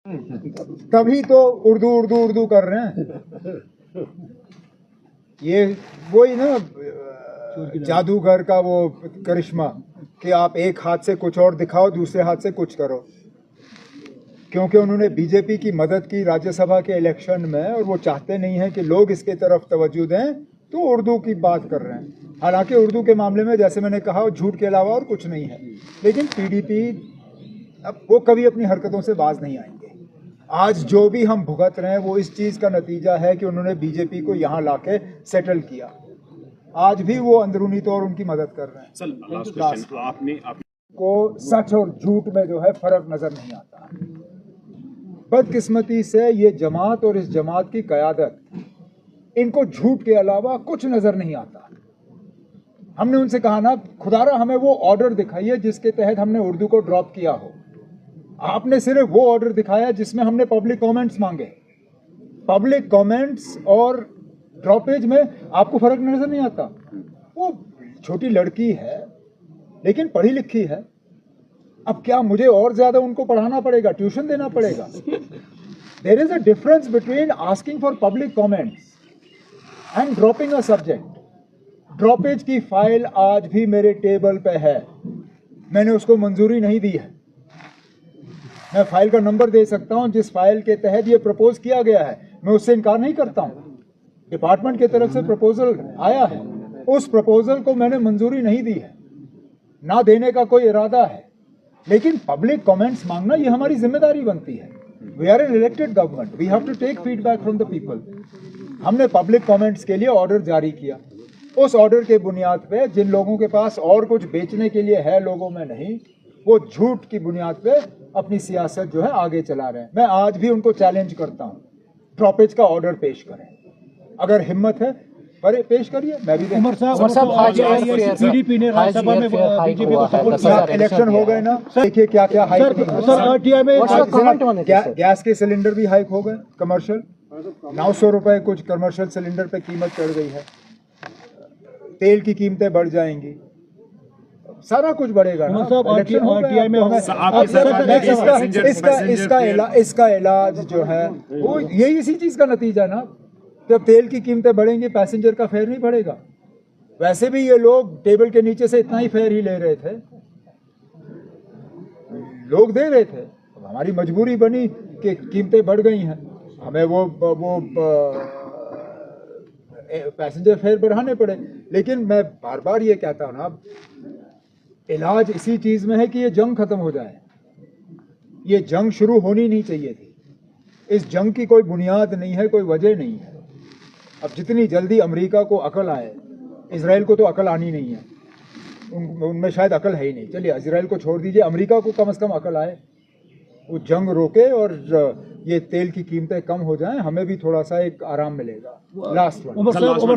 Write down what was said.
तभी तो उर्दू उर्दू उर्दू कर रहे हैं। ये वही ना जादूगर का वो करिश्मा कि आप एक हाथ से कुछ और दिखाओ, दूसरे हाथ से कुछ करो। क्योंकि उन्होंने बीजेपी की मदद की राज्यसभा के इलेक्शन में और वो चाहते नहीं हैं कि लोग इसके तरफ तवज्जो दें, तो उर्दू की बात कर रहे हैं। हालांकि उर्दू के मामले में जैसे मैंने कहा झूठ के अलावा और कुछ नहीं है, लेकिन पीडीपी अब वो कभी अपनी हरकतों से बाज नहीं आएंगे। आज जो भी हम भुगत रहे हैं वो इस चीज़ का नतीजा है कि उन्होंने बीजेपी को यहाँ लाके सेटल किया। आज भी वो अंदरूनी तौर उनकी मदद कर रहे हैं। सर, लास्ट क्वेश्चन, आपने को सच और झूठ में जो है फर्क नजर नहीं आता। बदकिस्मती से ये जमात और इस जमात की क़यादत, इनको झूठ के अलावा कुछ नजर नहीं आता। हमने उनसे कहा ना, खुदारा हमें वो ऑर्डर दिखाइए जिसके तहत हमने उर्दू को ड्रॉप किया हो। आपने सिर्फ वो ऑर्डर दिखाया जिसमें हमने पब्लिक कमेंट्स मांगे। पब्लिक कमेंट्स और ड्रॉपेज में आपको फर्क नजर नहीं आता। वो छोटी लड़की है लेकिन पढ़ी लिखी है। अब क्या मुझे और ज्यादा उनको पढ़ाना पड़ेगा, ट्यूशन देना पड़ेगा? There is a difference between asking for public comments and dropping a subject. Droppage की फाइल आज भी मेरे टेबल पे है, मैंने उसको मंजूरी नहीं दी है। मैं फाइल का नंबर दे सकता हूं जिस फाइल के तहत ये प्रपोज किया गया है, मैं उससे इनकार नहीं करता हूं। डिपार्टमेंट की तरफ से प्रपोजल आया है, उस प्रपोजल को मैंने मंजूरी नहीं दी है, ना देने का कोई इरादा है। लेकिन पब्लिक कमेंट्स मांगना ये हमारी जिम्मेदारी बनती है। We are an elected government, we have to take feedback from the people. हमने पब्लिक कमेंट्स के लिए ऑर्डर जारी किया। उस ऑर्डर के बुनियाद पे जिन लोगों के पास और कुछ बेचने के लिए है, लोगों में नहीं, वो झूठ की बुनियाद पे अपनी सियासत जो है आगे चला रहे हैं। मैं आज भी उनको चैलेंज करता हूँ, ड्रॉपेज का ऑर्डर पेश करें। अगर हिम्मत है पर पेश करिए, मैं भी उमर साहब पीडीपी ने राज्यसभा में बीजेपी को सपोर्ट किया। इलेक्शन हो गए ना, देखिए क्या क्या हाइक। सर आरटीआई में गैस के सिलेंडर भी हाइक हो गए, कमर्शियल 900 रुपए कुछ कमर्शियल सिलेंडर पे कीमत चढ़ गई है। तेल की कीमतें बढ़ जाएंगी, सारा कुछ बढ़ेगा ना। आरटीआई में इसका इलाज जो है वो यही इसी चीज का नतीजा ना। जब तेल की कीमतें बढ़ेंगी, पैसेंजर का फेयर नहीं बढ़ेगा। वैसे भी ये लोग टेबल के नीचे से इतना ही फेयर ही ले रहे थे, लोग दे रहे थे। अब हमारी मजबूरी बनी कि कीमतें बढ़ गई हैं, हमें वो पैसेंजर फेयर बढ़ाने पड़े। लेकिन मैं बार बार ये कहता हूँ ना, इलाज इसी चीज में है कि ये जंग खत्म हो जाए। ये जंग शुरू होनी नहीं चाहिए थी। इस जंग की कोई बुनियाद नहीं है, कोई वजह नहीं है। अब जितनी जल्दी अमेरिका को अकल आए, इजराइल को तो अकल आनी नहीं है, उनमें शायद अकल है ही नहीं। चलिए इजराइल को छोड़ दीजिए, अमेरिका को कम से कम अकल आए, वो जंग रोके और ये तेल की कीमतें कम हो जाएं, हमें भी थोड़ा सा एक आराम मिलेगा। Last one.